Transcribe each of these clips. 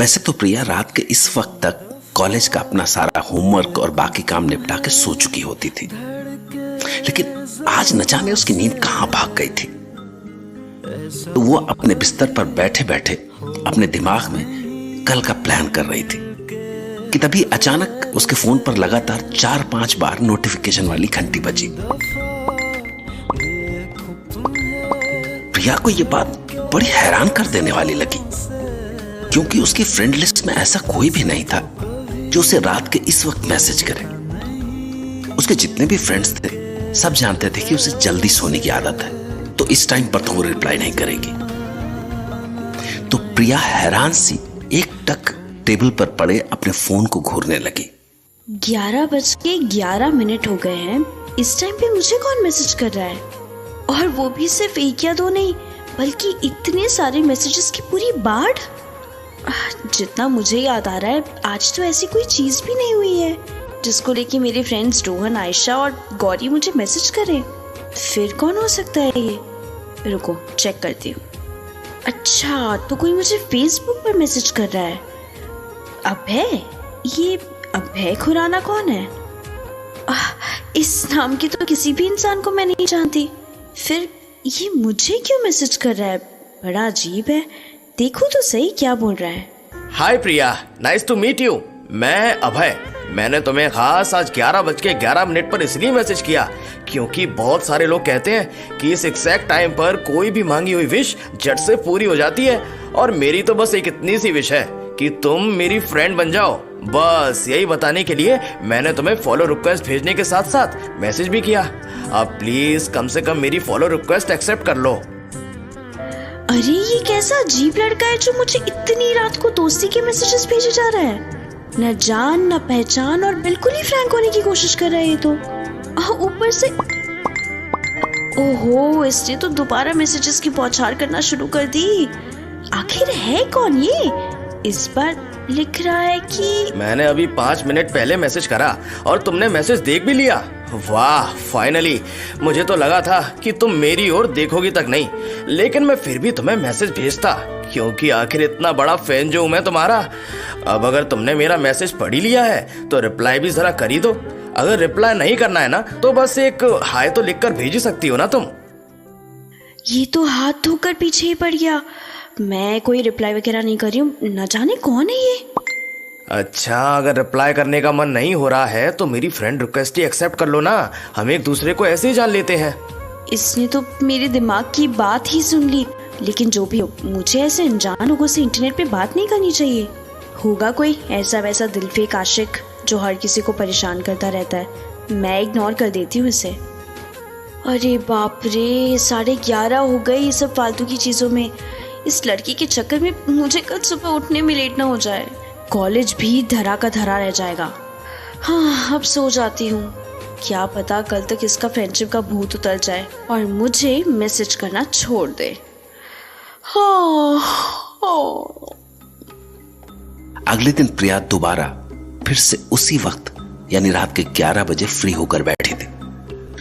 वैसे तो प्रिया रात के इस वक्त तक कॉलेज का अपना सारा होमवर्क और बाकी काम निपटा के सो चुकी होती थी, लेकिन आज न जाने उसकी नींद कहां भाग गई थी। तो वो अपने बिस्तर पर बैठे बैठे अपने दिमाग में कल का प्लान कर रही थी कि तभी अचानक उसके फोन पर लगातार 4-5 बार नोटिफिकेशन वाली घंटी बजी। प्रिया को यह बात बड़ी हैरान कर देने वाली लगी, क्योंकि उसकी फ्रेंड लिस्ट में ऐसा कोई भी नहीं था जो उसे रात के इस वक्त मैसेज करे। उसके जितने भी फ्रेंड्स थे सब जानते थे कि उसे जल्दी सोने की आदत है, तो इस टाइम पर तो वो रिप्लाई नहीं करेगी। तो प्रिया हैरान सी एकटक टेबल पर पड़े अपने फोन को घूरने लगी। 11:11 हो गए हैं। इस टाइम पे मुझे कौन मैसेज कर रहा है? और वो भी सिर्फ 1 या 2 नहीं, बल्कि इतने सारे मैसेजेस की पूरी बाढ़। जितना मुझे याद आ रहा है, आज तो ऐसी कोई चीज भी नहीं हुई है जिसको लेके मेरे फ्रेंड्स रोहन, आयशा और गौरी मुझे मैसेज करें। फिर कौन हो सकता है ये? रुको चेक करती हूँ। अच्छा, तो कोई मुझे फेसबुक पर मैसेज कर रहा है। अभय? ये अभय खुराना कौन है? इस नाम की तो किसी भी इंसान को मैं नहीं जानती। फिर ये मुझे क्यों मैसेज कर रहा है? बड़ा अजीब है। देखो तो सही क्या बोल रहा है। हाय प्रिया, नाइस टू मीट यू। मैं अभय। मैंने तुम्हें खास आज 11:11 पर इसलिए मैसेज किया क्योंकि बहुत सारे लोग कहते हैं कि इस एग्जैक्ट टाइम पर कोई भी मांगी हुई विश झट से पूरी हो जाती है, और मेरी तो बस एक इतनी सी विश है कि तुम मेरी फ्रेंड बन जाओ। बस यही बताने के लिए मैंने तुम्हें फॉलो रिक्वेस्ट भेजने के साथ साथ मैसेज भी किया। अब प्लीज कम से कम मेरी फॉलो रिक्वेस्ट एक्सेप्ट कर लो। अरे ये कैसा अजीब लड़का है जो मुझे इतनी रात को दोस्ती के मैसेजेस भेजे जा रहा है। न जान न पहचान और बिल्कुल ही फ्रैंक होने की कोशिश कर रहा है ये तो। ऊपर से ओहो, इसने तो दोबारा मैसेजेस की बौछार करना शुरू कर दी। आखिर है कौन ये? इस बार लिख रहा है कि मैंने अभी 5 मिनट पहले मैसेज करा और तुमने मैसेज देख भी लिया। वाह, फाइनली। मुझे तो लगा था कि तुम मेरी ओर देखोगी तक नहीं, लेकिन मैं फिर भी तुम्हें मैसेज भेजता क्योंकि आखिर इतना बड़ा फैन जो हूं मैं तुम्हारा। अब अगर तुमने मेरा मैसेज पढ़ ही लिया है तो रिप्लाई भी जरा कर ही दो। अगर रिप्लाई नहीं करना है ना तो बस एक हाय तो लिखकर भेज ही सकती हो ना तुम। ये तो हाथ धोकर पीछे ही पड़ गया। मैं कोई रिप्लाई वगैरह नहीं कर रही हूँ। न जाने कौन है ये। अच्छा, अगर रिप्लाई करने का मन नहीं हो रहा है तो मेरी फ्रेंड रिक्वेस्ट ही एक्सेप्ट कर लो ना। हम एक दूसरे को ऐसे ही जान लेते हैं। इसने तो मेरे दिमाग की बात ही सुन ली। लेकिन जो भी हो, मुझे ऐसे अनजान लोगों से इंटरनेट पे बात नहीं करनी चाहिए। होगा कोई ऐसा वैसा दिलफेक आशिक जो हर किसी को परेशान करता रहता है। मैं इग्नोर कर देती हूँ इसे। अरे बाप रे, 11:30 हो गए ये सब फालतू की चीजों में। इस लड़की के चक्कर में मुझे कल सुबह उठने में लेट ना हो जाए। कॉलेज भी धरा का धरा रह जाएगा। हाँ, अब सो जाती हूँ। क्या पता कल तक इसका फ्रेंडशिप का भूत उतर जाए और मुझे मैसेज करना छोड़ दे। अगले दिन प्रिया दोबारा फिर से उसी वक्त यानी रात के 11 बजे फ्री होकर बैठी थी,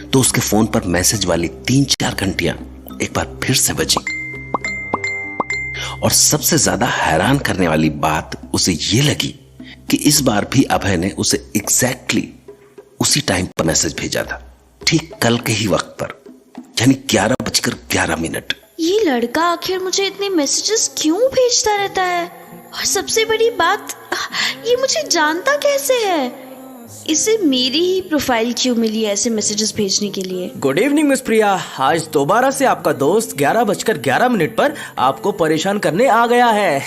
तो उसके फोन पर मैसेज वाली 3-4 घंटियां एक बार फिर से बजी। और सबसे ज्यादा हैरान करने वाली बात उसे ये लगी कि इस बार भी अभय ने उसे एग्जैक्टली उसी टाइम पर मैसेज भेजा था, ठीक कल के ही वक्त पर, यानी 11:11। ये लड़का आखिर मुझे इतने मैसेजेस क्यों भेजता रहता है? और सबसे बड़ी बात, ये मुझे जानता कैसे है? इसे मेरी ही प्रोफाइल क्यों मिली है ऐसे मैसेजेस भेजने के लिए? गुड इवनिंग मिस प्रिया। आज दोबारा से आपका दोस्त 11:11 पर आपको परेशान करने आ गया है।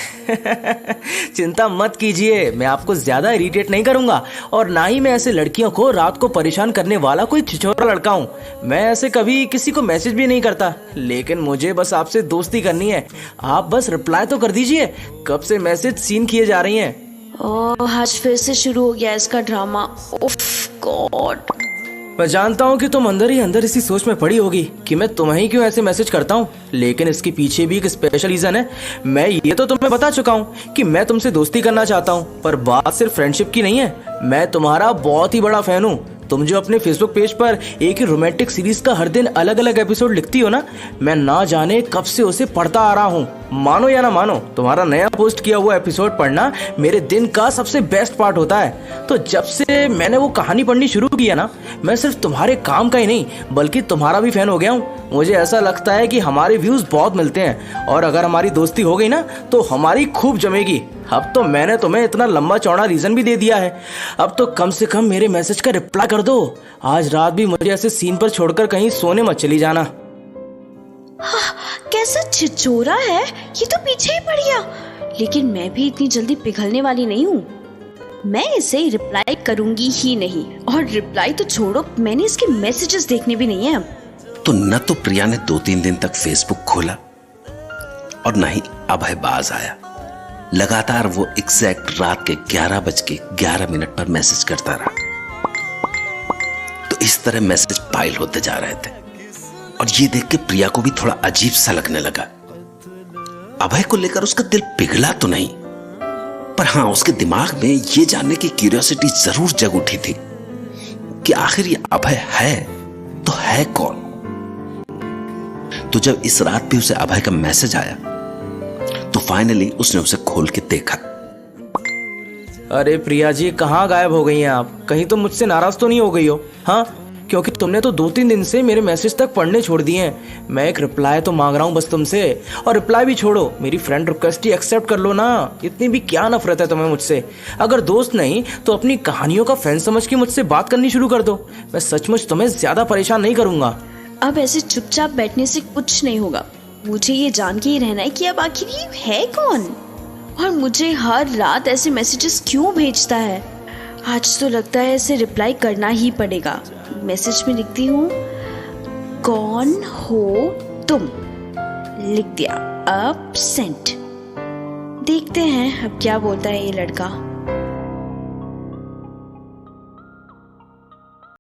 चिंता मत कीजिए, मैं आपको ज्यादा इरिटेट नहीं करूंगा और ना ही मैं ऐसे लड़कियों को रात को परेशान करने वाला कोई छिछोरा लड़का हूँ। मैं ऐसे कभी किसी को मैसेज भी नहीं करता, लेकिन मुझे बस आपसे दोस्ती करनी है। आप बस रिप्लाई तो कर दीजिए। कब से मैसेज सीन किए जा रही हैं। आज फिर से शुरू हो गया इसका ड्रामा। उफ गॉड। मैं जानता हूँ कि तुम अंदर ही अंदर इसी सोच में पड़ी होगी कि मैं तुम्हें ही क्यों ऐसे मैसेज करता हूँ, लेकिन इसके पीछे भी एक स्पेशल रीजन है। मैं ये तो तुम्हें बता चुका हूँ कि मैं तुमसे दोस्ती करना चाहता हूँ, पर बात सिर्फ फ्रेंडशिप की नहीं है। मैं तुम्हारा बहुत ही बड़ा फैन हूँ। तुम जो अपने फेसबुक पेज पर एक ही रोमांटिक सीरीज का हर दिन अलग अलग एपिसोड लिखती हो ना, मैं ना जाने कब से उसे पढ़ता आ रहा हूँ। मानो या ना मानो, तुम्हारा नया पोस्ट किया हुआ एपिसोड पढ़ना मेरे दिन का सबसे बेस्ट पार्ट होता है। तो जब से मैंने वो कहानी पढ़नी शुरू की है ना, मैं सिर्फ तुम्हारे काम का ही नहीं बल्कि तुम्हारा भी फैन हो गया हूँ। मुझे ऐसा लगता है कि हमारे व्यूज बहुत मिलते हैं और अगर हमारी दोस्ती हो गई ना तो हमारी खूब जमेगी। अब तो मैंने तुम्हें इतना लंबा चौड़ा रीजन भी दे दिया है, अब तो कम से कम मेरे मैसेज का रिप्लाई कर दो। आज रात भी मुझे ऐसे सीन पर छोड़कर कहीं सोने मत चली जाना। कैसा छिछोरा है, ये तो पीछे ही पड़ गया। लेकिन मैं भी इतनी जल्दी पिघलने वाली नहीं हूँ, मैं इसे रिप्लाई करूंगी ही नहीं। और रिप्लाई तो छोड़ो, मैंने इसके मैसेजेस देखने भी नहीं है अब। तो न तो प्रिया ने 2-3 दिन तक फेसबुक खोला और न ही अभय बाज आया। लगातार वो एग्जैक्ट रात के 11:11 पर मैसेज करता रहा। तो इस तरह मैसेज पाइल होते जा रहे थे और ये देख के प्रिया को भी थोड़ा अजीब सा लगने लगा। अभय को लेकर उसका दिल पिघला तो नहीं, पर हाँ, उसके दिमाग में ये जानने की क्यूरियोसिटी जरूर जग उठी थी कि आखिर ये अभय है तो है कौन। तो जब इस रात भी उसे अभय का मैसेज आया तो फाइनली उसने उसे खोल के देखा। अरे प्रिया जी, कहाँ गायब हो गई हैं आप? कहीं तो मुझसे नाराज तो नहीं हो गई हो? हाँ, क्योंकि तुमने तो 2-3 दिन से मेरे मैसेज तक पढ़ने छोड़ दिए हैं। मैं एक रिप्लाई तो मांग रहा हूँ बस तुमसे, और रिप्लाई भी छोड़ो, मेरी फ्रेंड रिक्वेस्ट ही एक्सेप्ट कर लो ना। इतनी भी क्या नफरत है तुम्हें मुझसे? अगर दोस्त नहीं तो अपनी कहानियों का फैन समझ के मुझसे बात करनी शुरू कर दो। मैं सचमुच तुम्हें ज्यादा परेशान नहीं करूंगा। अब ऐसे चुपचाप बैठने से कुछ नहीं होगा। मुझे ये जान के ही रहना है कि अब आखिर ये है कौन और मुझे हर रात ऐसे मैसेजेस क्यों भेजता है। आज तो लगता है इसे रिप्लाई करना ही पड़ेगा। मैसेज में लिखती हूँ, कौन हो तुम, लिख दिया। अब सेंड। देखते हैं अब क्या बोलता है ये लड़का।